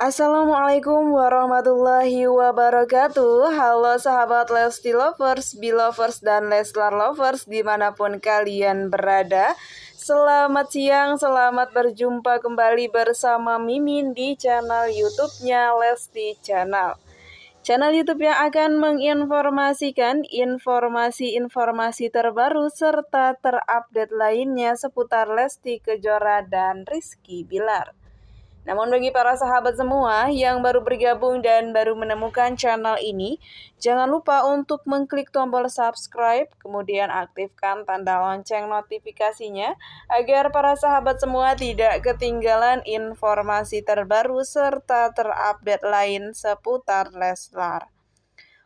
Assalamualaikum warahmatullahi wabarakatuh. Halo sahabat Lesti Lovers, Belovers, dan Leslar Lovers dimanapun kalian berada. Selamat siang, selamat berjumpa kembali bersama Mimin di channel YouTube-nya Lesti Channel. Channel YouTube yang akan menginformasikan informasi-informasi terbaru serta terupdate lainnya seputar Lesti Kejora dan Rizky Bilar. Namun bagi para sahabat semua yang baru bergabung dan baru menemukan channel ini, jangan lupa untuk mengklik tombol subscribe, kemudian aktifkan tanda lonceng notifikasinya, agar para sahabat semua tidak ketinggalan informasi terbaru serta terupdate lain seputar Leslar.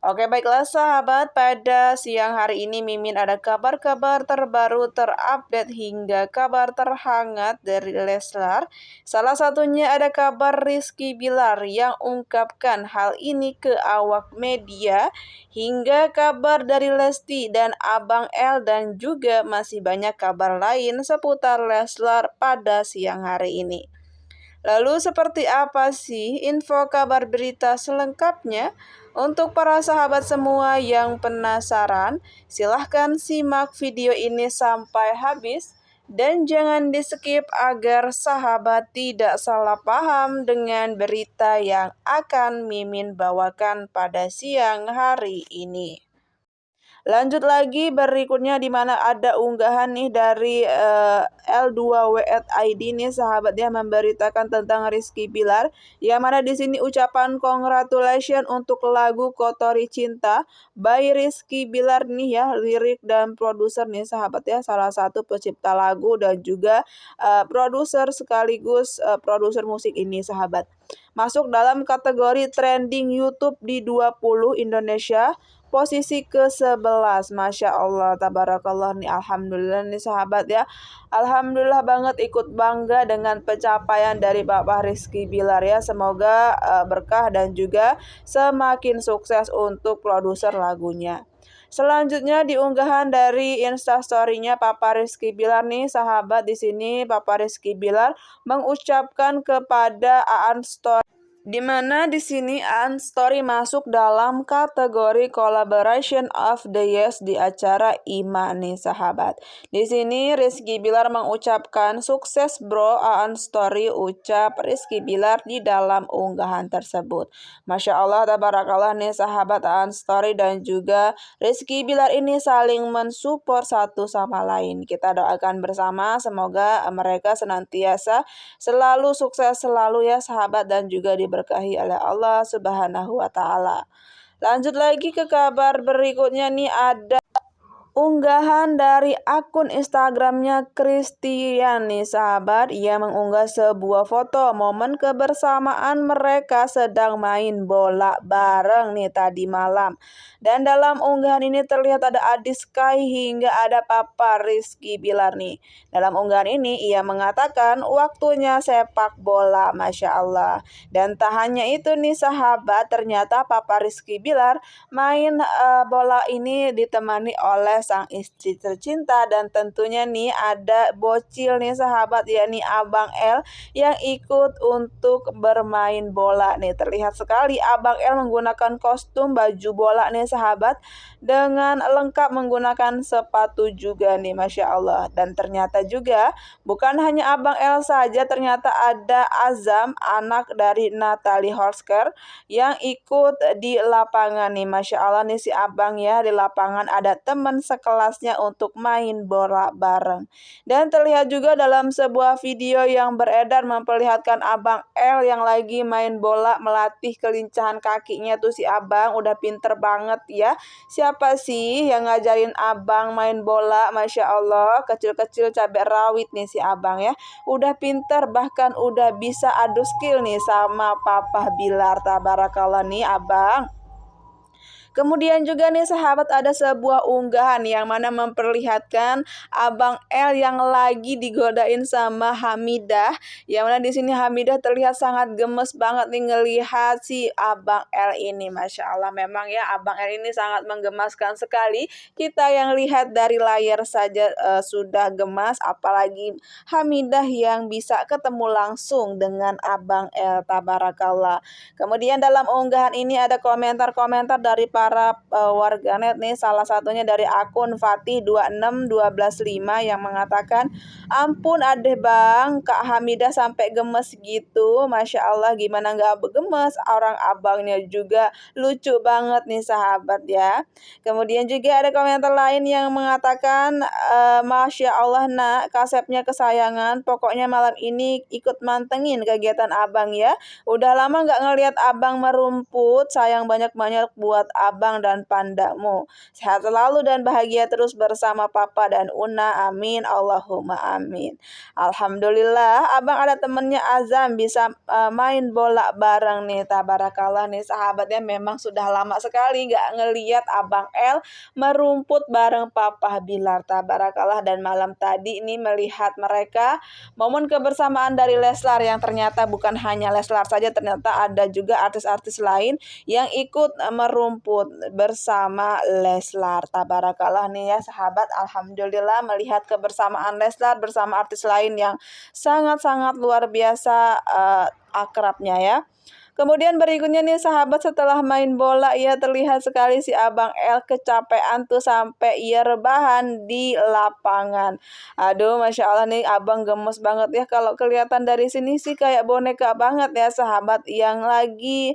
Oke, baiklah sahabat, pada siang hari ini Mimin ada kabar-kabar terbaru terupdate hingga kabar terhangat dari Leslar. Salah satunya ada kabar Rizky Bilar yang ungkapkan hal ini ke awak media, hingga kabar dari Lesti dan Abang L, dan juga masih banyak kabar lain seputar Leslar pada siang hari ini. Lalu seperti apa sih info kabar berita selengkapnya? Untuk para sahabat semua yang penasaran, silahkan simak video ini sampai habis dan jangan di-skip agar sahabat tidak salah paham dengan berita yang akan Mimin bawakan pada siang hari ini. Lanjut lagi berikutnya di mana ada unggahan nih dari L2W@ID nih sahabat, dia memberitakan tentang Rizky Bilar, yang mana di sini ucapan congratulations untuk lagu Kotori Cinta by Rizky Bilar nih ya, lirik dan produser nih sahabat ya, salah satu pencipta lagu dan juga produser sekaligus produser musik ini sahabat. Masuk dalam kategori trending YouTube di 20 Indonesia, posisi ke-11. Masya Allah, tabarakallah nih, alhamdulillah nih sahabat ya. Alhamdulillah banget, ikut bangga dengan pencapaian dari Bapak Rizky Bilar ya. Semoga berkah dan juga semakin sukses untuk produser lagunya. Selanjutnya di unggahan dari Instastory-nya Papa Rizky Bilar nih sahabat, di sini Papa Rizky Bilar mengucapkan kepada Aan Story, di mana di sini Aan Story masuk dalam kategori Collaboration of the Year di acara IMA nih sahabat. Di sini Rizky Bilar mengucapkan sukses bro Aan Story, ucap Rizky Bilar di dalam unggahan tersebut. Masya Allah, tabarakallah nih sahabat, Aan Story dan juga Rizky Bilar ini saling mensupport satu sama lain. Kita doakan bersama semoga mereka senantiasa selalu sukses selalu ya sahabat, dan juga diberkahi oleh Allah Subhanahu wa Ta'ala. Lanjut lagi ke kabar berikutnya nih, ada unggahan dari akun Instagramnya Christian nih sahabat. Ia mengunggah sebuah foto momen kebersamaan mereka sedang main bola bareng nih tadi malam. Dan dalam unggahan ini terlihat ada Adi Sky hingga ada Papa Rizky Bilar nih. Dalam unggahan ini ia mengatakan waktunya sepak bola, Masya Allah. Dan tak hanya itu nih sahabat, ternyata Papa Rizky Bilar main bola ini ditemani oleh sang istri tercinta, dan tentunya nih ada bocil nih sahabat, yakni Abang L yang ikut untuk bermain bola nih. Terlihat sekali Abang L menggunakan kostum baju bola nih sahabat, dengan lengkap menggunakan sepatu juga nih, Masya Allah. Dan ternyata juga bukan hanya Abang L saja, ternyata ada Azam, anak dari Natalie Horsker, yang ikut di lapangan nih. Masya Allah nih si abang ya, di lapangan ada teman sekelasnya untuk main bola bareng. Dan terlihat juga dalam sebuah video yang beredar memperlihatkan Abang L yang lagi main bola, melatih kelincahan kakinya tuh si abang, udah pinter banget ya. Siapa sih yang ngajarin abang main bola? Masya Allah, kecil-kecil cabai rawit nih si abang ya, udah pinter, bahkan udah bisa adu skill nih sama Papa Bilar, tabarakallah nih abang. Kemudian juga nih sahabat ada sebuah unggahan yang mana memperlihatkan Abang L yang lagi digodain sama Hamidah. Yang mana di sini Hamidah terlihat sangat gemes banget nih ngelihat si Abang L ini. Masya Allah, memang ya Abang L ini sangat menggemaskan sekali. Kita yang lihat dari layar saja sudah gemas, apalagi Hamidah yang bisa ketemu langsung dengan Abang L. Tabarakallah. Kemudian dalam unggahan ini ada komentar-komentar dari para warganet nih, salah satunya dari akun Fatih26125 yang mengatakan, ampun adeh bang, Kak Hamidah sampai gemes gitu, Masya Allah, gimana nggak gemes, orang abangnya juga lucu banget nih sahabat ya. Kemudian juga ada komentar lain yang mengatakan, Masya Allah nak, kasepnya kesayangan, pokoknya malam ini ikut mantengin kegiatan abang ya. Udah lama nggak ngelihat abang merumput, sayang banyak-banyak buat abang dan pandamu. Sehat selalu dan bahagia terus bersama papa dan Una, amin, Allahumma amin. Alhamdulillah, abang ada temennya Azam, bisa main bola bareng nih, tabarakallah nih sahabatnya, memang sudah lama sekali nggak ngelihat abang L merumput bareng papa Bilar, tabarakallah. Dan malam tadi ini melihat mereka, momen kebersamaan dari Leslar yang ternyata bukan hanya Leslar saja, ternyata ada juga artis-artis lain yang ikut merumput bersama Leslar, tabarakallah nih ya sahabat. Alhamdulillah melihat kebersamaan Leslar bersama artis lain yang sangat-sangat luar biasa akrabnya ya. Kemudian berikutnya nih sahabat, setelah main bola ia terlihat sekali si Abang L kecapean tuh sampai ia rebahan di lapangan. Aduh, Masya Allah nih abang gemes banget ya. Kalau kelihatan dari sini sih kayak boneka banget ya sahabat yang lagi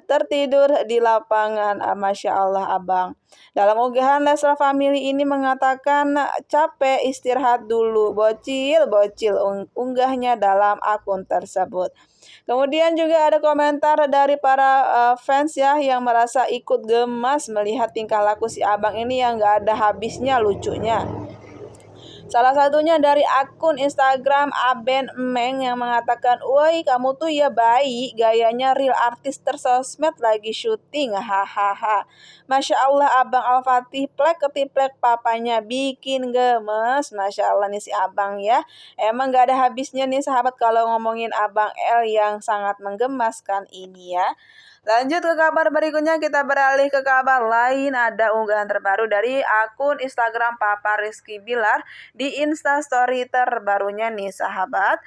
tertidur di lapangan. Masya Allah abang. Dalam unggahan Leslar Family ini mengatakan capek istirahat dulu, bocil unggahnya dalam akun tersebut. Kemudian juga ada komentar dari para fans ya yang merasa ikut gemas melihat tingkah laku si abang ini yang gak ada habisnya lucunya. Salah satunya dari akun Instagram Aben Meng yang mengatakan, woi kamu tuh ya baik, gayanya real artis tersosmed lagi syuting, hahaha. Masya Allah abang Al-Fatih plek ketiplek papanya bikin gemes. Masya Allah nih si abang ya. Emang gak ada habisnya nih sahabat kalau ngomongin abang L yang sangat menggemaskan ini ya. Lanjut ke kabar berikutnya, kita beralih ke kabar lain. Ada unggahan terbaru dari akun Instagram Papa Rizky Bilar di Instastory terbarunya nih sahabat.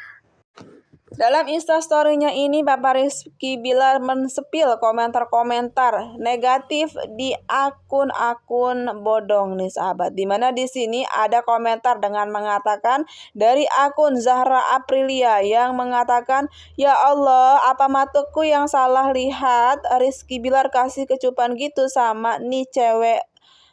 Dalam instastory-nya ini, Papa Rizky Bilar mensepil komentar-komentar negatif di akun-akun bodong nih sahabat. Dimana di sini ada komentar dengan mengatakan dari akun Zahra Aprilia yang mengatakan, ya Allah, apa mataku yang salah lihat Rizky Bilar kasih kecupan gitu sama nih cewek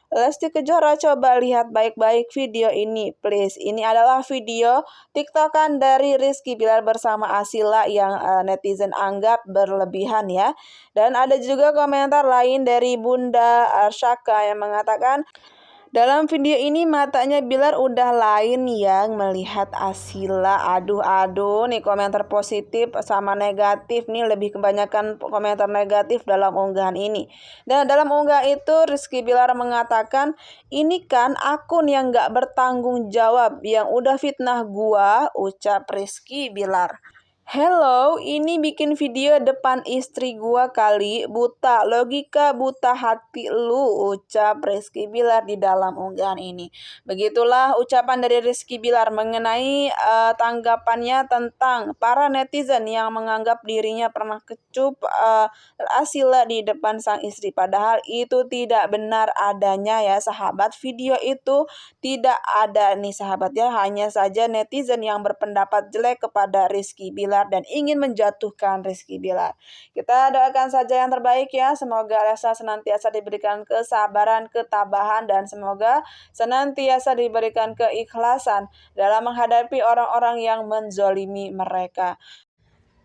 Lesti Kejora. Coba lihat baik-baik video ini please. Ini adalah video TikTokan dari Rizky Bilar bersama Asila yang netizen anggap berlebihan ya. Dan ada juga komentar lain dari Bunda Arsyaka yang mengatakan, dalam video ini matanya Bilar udah lain yang melihat Asila. Aduh nih komentar positif sama negatif nih, lebih kebanyakan komentar negatif dalam unggahan ini. Dan dalam unggahan itu Rizky Bilar mengatakan, ini kan akun yang gak bertanggung jawab yang udah fitnah gua, ucap Rizky Bilar. Hello, ini bikin video depan istri gua kali, buta logika buta hati lu, ucap Rizky Bilar di dalam unggahan ini. Begitulah ucapan dari Rizky Bilar mengenai tanggapannya tentang para netizen yang menganggap dirinya pernah kecup Asila di depan sang istri. Padahal itu tidak benar adanya ya sahabat. Video itu tidak ada nih sahabat ya, hanya saja netizen yang berpendapat jelek kepada Rizky Bilar dan ingin menjatuhkan Rizky Bilar. Kita doakan saja yang terbaik ya. Semoga Leslar senantiasa diberikan kesabaran, ketabahan, dan semoga senantiasa diberikan keikhlasan dalam menghadapi orang-orang yang menzolimi mereka.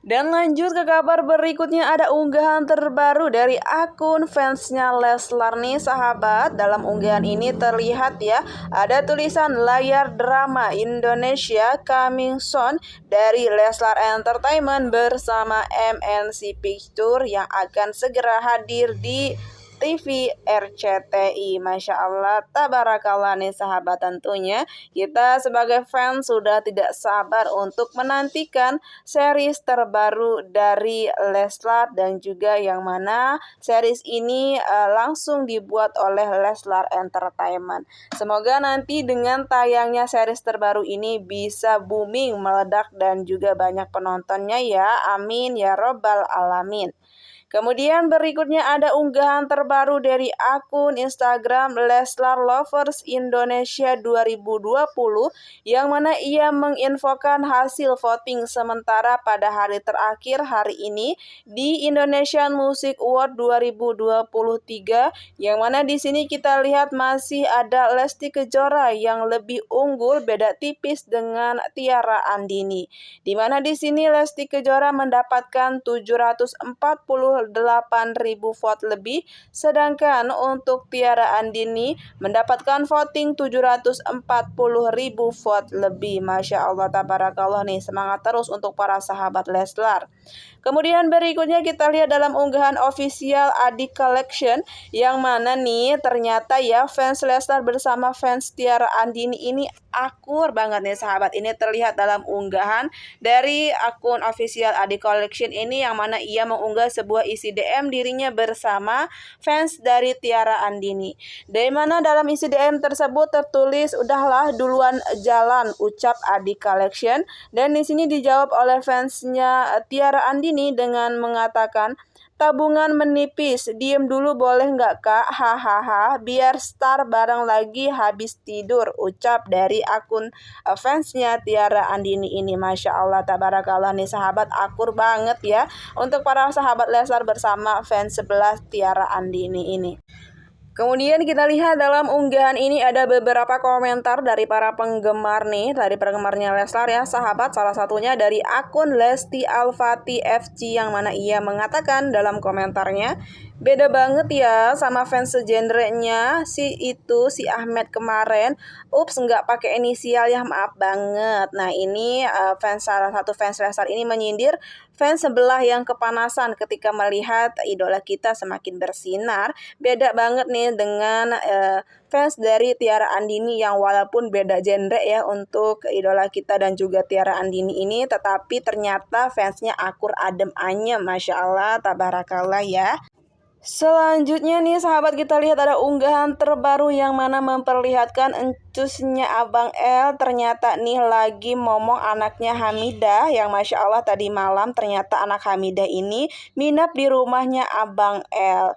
Dan lanjut ke kabar berikutnya, ada unggahan terbaru dari akun fansnya Leslar nih sahabat. Dalam unggahan ini terlihat ya, ada tulisan layar drama Indonesia coming soon dari Leslar Entertainment bersama MNC Picture yang akan segera hadir di TV RCTI. Masya Allah, tabarakallah nih sahabat, tentunya kita sebagai fans sudah tidak sabar untuk menantikan series terbaru dari Leslar, dan juga yang mana series ini langsung dibuat oleh Leslar Entertainment. Semoga nanti dengan tayangnya series terbaru ini bisa booming, meledak, dan juga banyak penontonnya ya. Amin ya robbal alamin. Kemudian berikutnya ada unggahan terbaru dari akun Instagram Leslar Lovers Indonesia 2020, yang mana ia menginfokan hasil voting sementara pada hari terakhir hari ini di Indonesian Music Award 2023, yang mana di sini kita lihat masih ada Lesti Kejora yang lebih unggul beda tipis dengan Tiara Andini, di mana di sini Lesti Kejora mendapatkan 748.000 vote lebih, sedangkan untuk Tiara Andini mendapatkan voting 740.000 vote lebih. Masya Allah, tabarakallah nih, semangat terus untuk para sahabat Leslar. Kemudian berikutnya kita lihat dalam unggahan official Adi Collection, yang mana nih ternyata ya fans Leslar bersama fans Tiara Andini ini akur banget nih sahabat. Ini terlihat dalam unggahan dari akun official Adi Collection ini, yang mana ia mengunggah sebuah isi DM dirinya bersama fans dari Tiara Andini, dari mana dalam isi DM tersebut tertulis, "Udahlah duluan jalan," ucap Adi Collection. Dan di sini dijawab oleh fansnya Tiara Andini dengan mengatakan, "Tabungan menipis, diem dulu boleh nggak kak? Hahaha, biar star bareng lagi habis tidur," ucap dari akun fansnya Tiara Andini ini. Masya Allah, tabarakallah nih sahabat, akur banget ya untuk para sahabat Leslar bersama fans sebelah Tiara Andini ini. Kemudian kita lihat dalam unggahan ini ada beberapa komentar dari para penggemar nih, dari penggemarnya Leslar ya sahabat. Salah satunya dari akun Lesti Alfati FC, yang mana ia mengatakan dalam komentarnya, "Beda banget ya sama fans segenrenya si Ahmed kemarin. Ups, nggak pakai inisial ya, maaf banget." Nah ini salah satu fans Leslar ini menyindir fans sebelah yang kepanasan ketika melihat idola kita semakin bersinar. Beda banget nih dengan fans dari Tiara Andini, yang walaupun beda genre ya untuk idola kita dan juga Tiara Andini ini, tetapi ternyata fansnya akur adem anyem. Masya Allah, tabarakallah ya. Selanjutnya nih sahabat, kita lihat ada unggahan terbaru yang mana memperlihatkan encusnya Abang L. Ternyata nih lagi momong anaknya Hamidah, yang Masya Allah tadi malam ternyata anak Hamidah ini minap di rumahnya Abang L.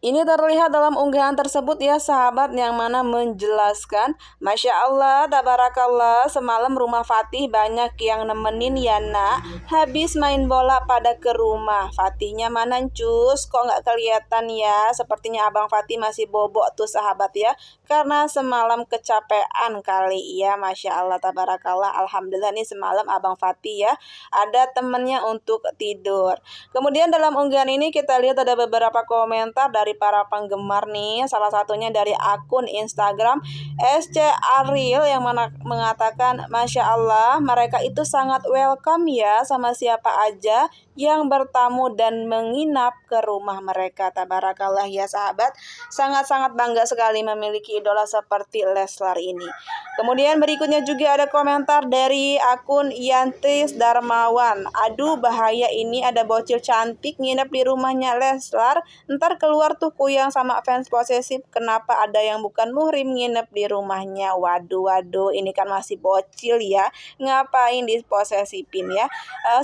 Ini terlihat dalam unggahan tersebut ya sahabat, yang mana menjelaskan, "Masya Allah, tabarakallah, semalam rumah Fatih banyak yang nemenin ya nak. Habis main bola pada ke rumah. Fatihnya mana cus? Kok nggak kelihatan ya? Sepertinya Abang Fatih masih bobok tuh sahabat ya, karena semalam kecapean kali ya." Masya Allah, tabarakallah, alhamdulillah nih semalam Abang Fatih ya ada temennya untuk tidur. Kemudian dalam unggahan ini kita lihat ada beberapa komentar dari para penggemar nih, salah satunya dari akun Instagram SC Ariel, yang mana mengatakan, "Masya Allah, mereka itu sangat welcome ya sama siapa aja yang bertamu dan menginap ke rumah mereka." Tabarakallah ya sahabat, sangat-sangat bangga sekali memiliki idola seperti Leslar ini. Kemudian berikutnya juga ada komentar dari akun Yantis Darmawan, "Aduh bahaya ini, ada bocil cantik nginep di rumahnya Leslar, ntar keluar tuh kuyang sama fans posesif, kenapa ada yang bukan muhrim nginep di rumahnya." Waduh, ini kan masih bocil ya, ngapain diposesifin ya.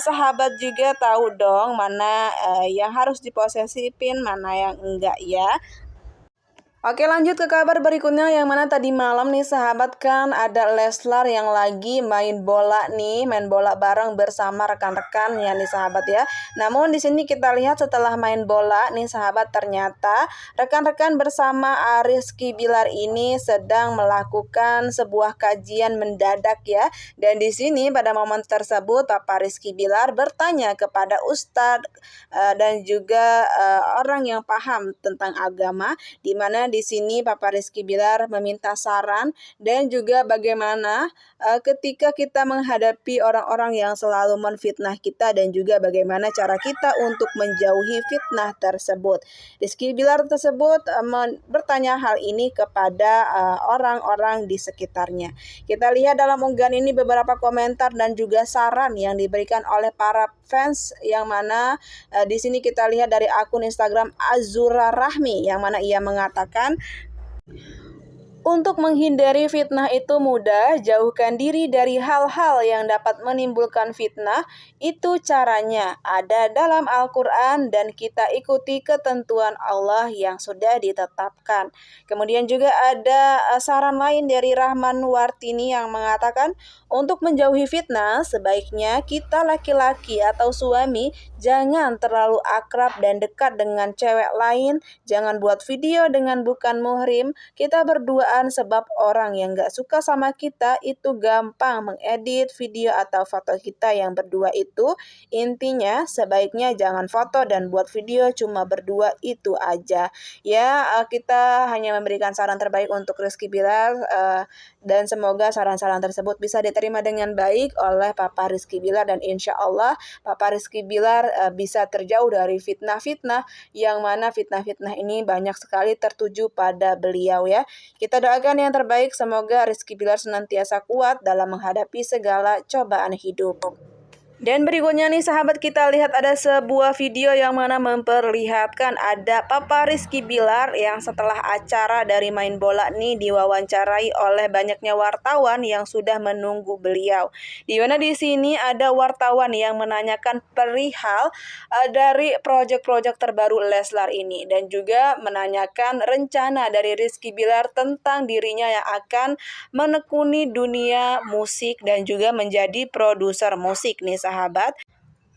Sahabat juga tahu dong mana yang harus diposesifin, mana yang enggak ya. Oke, lanjut ke kabar berikutnya, yang mana tadi malam nih sahabat kan ada Leslar yang lagi main bola nih, main bola bareng bersama rekan-rekan ya nih sahabat ya. Namun di sini kita lihat setelah main bola nih sahabat, ternyata rekan-rekan bersama Rizky Bilar ini sedang melakukan sebuah kajian mendadak ya. Dan di sini pada momen tersebut Papa Rizky Bilar bertanya kepada ustadz dan juga orang yang paham tentang agama, di mana di sini Papa Rizky Bilar meminta saran dan juga bagaimana ketika kita menghadapi orang-orang yang selalu menfitnah kita dan juga bagaimana cara kita untuk menjauhi fitnah tersebut. Rizky Bilar tersebut bertanya hal ini kepada orang-orang di sekitarnya. Kita lihat dalam unggahan ini beberapa komentar dan juga saran yang diberikan oleh para fans, yang mana di sini kita lihat dari akun Instagram Azura Rahmi, yang mana ia mengatakan, untuk menghindari fitnah itu mudah, jauhkan diri dari hal-hal yang dapat menimbulkan fitnah. Itu caranya, ada dalam Al-Quran dan kita ikuti ketentuan Allah yang sudah ditetapkan. Kemudian juga ada saran lain dari Rahman Wartini yang mengatakan, untuk menjauhi fitnah, sebaiknya kita laki-laki atau suami jangan terlalu akrab dan dekat dengan cewek lain, jangan buat video dengan bukan muhrim, kita berdua sebab orang yang gak suka sama kita itu gampang mengedit video atau foto kita yang berdua itu. Intinya sebaiknya jangan foto dan buat video cuma berdua itu aja. Ya, kita hanya memberikan saran terbaik untuk Rizky Bilar dan semoga saran-saran tersebut bisa diterima dengan baik oleh Papa Rizky Bilar, dan insya Allah Papa Rizky Bilar bisa terjauh dari fitnah-fitnah, yang mana fitnah-fitnah ini banyak sekali tertuju pada beliau ya. Kita doakan yang terbaik, semoga Rizky Bilar senantiasa kuat dalam menghadapi segala cobaan hidup. Dan berikutnya nih sahabat, kita lihat ada sebuah video yang mana memperlihatkan ada Papa Rizky Bilar yang setelah acara dari main bola nih diwawancarai oleh banyaknya wartawan yang sudah menunggu beliau. Di mana di sini ada wartawan yang menanyakan perihal dari proyek-proyek terbaru Leslar ini, dan juga menanyakan rencana dari Rizky Bilar tentang dirinya yang akan menekuni dunia musik dan juga menjadi produser musik nih sahabat.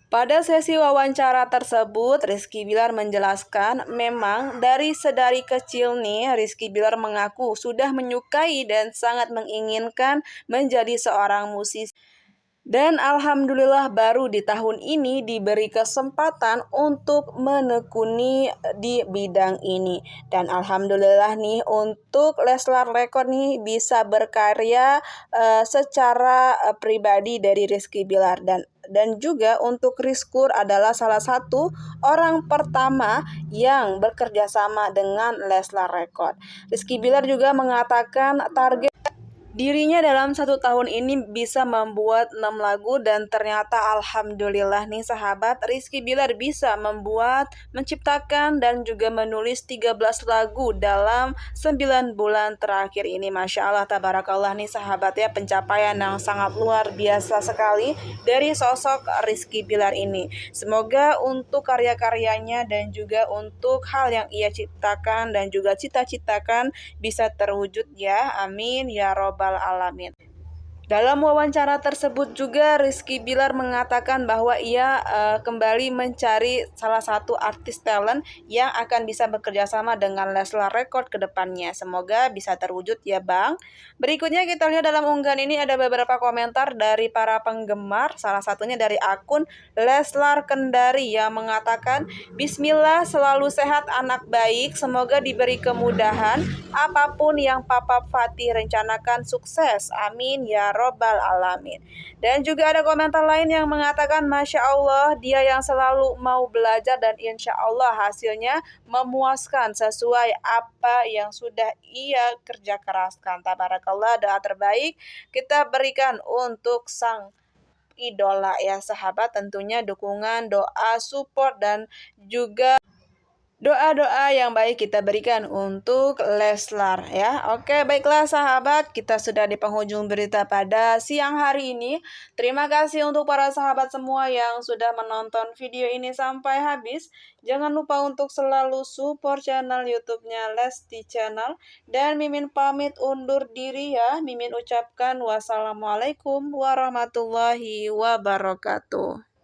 Pada sesi wawancara tersebut, Rizky Bilar menjelaskan memang dari sedari kecil nih Rizky Bilar mengaku sudah menyukai dan sangat menginginkan menjadi seorang musisi. Dan alhamdulillah baru di tahun ini diberi kesempatan untuk menekuni di bidang ini. Dan alhamdulillah nih untuk Leslar Record nih bisa berkarya secara pribadi dari Rizky Bilar, dan juga untuk Rizkur adalah salah satu orang pertama yang bekerja sama dengan Leslar Record. Rizky Bilar juga mengatakan target dirinya dalam 1 tahun ini bisa membuat 6 lagu, dan ternyata alhamdulillah nih sahabat, Rizky Bilar bisa menciptakan dan juga menulis 13 lagu dalam 9 bulan terakhir ini. Masya Allah, tabarakallah nih sahabat ya, pencapaian yang sangat luar biasa sekali dari sosok Rizky Bilar ini. Semoga untuk karya-karyanya dan juga untuk hal yang ia ciptakan dan juga cita-citakan bisa terwujud ya, amin ya robbal alamin. Dalam wawancara tersebut juga Rizky Bilar mengatakan bahwa ia kembali mencari salah satu artis talent yang akan bisa bekerja sama dengan Leslar Record ke depannya. Semoga bisa terwujud ya Bang. Berikutnya kita lihat dalam unggahan ini ada beberapa komentar dari para penggemar. Salah satunya dari akun Leslar Kendari yang mengatakan, Bismillah, selalu sehat anak baik, semoga diberi kemudahan, apapun yang Papa Fatih rencanakan sukses, amin ya robbal alamin. Dan juga ada komentar lain yang mengatakan, Masya Allah, dia yang selalu mau belajar dan insya Allah hasilnya memuaskan sesuai apa yang sudah ia kerja keraskan. Tabarakallah, doa terbaik kita berikan untuk sang idola ya sahabat, tentunya dukungan, doa, support, dan juga doa-doa yang baik kita berikan untuk Leslar ya. Oke, baiklah sahabat, kita sudah di penghujung berita pada siang hari ini. Terima kasih untuk para sahabat semua yang sudah menonton video ini sampai habis. Jangan lupa untuk selalu support channel YouTube-nya Lesti Channel. Dan Mimin pamit undur diri ya. Mimin ucapkan wassalamualaikum warahmatullahi wabarakatuh.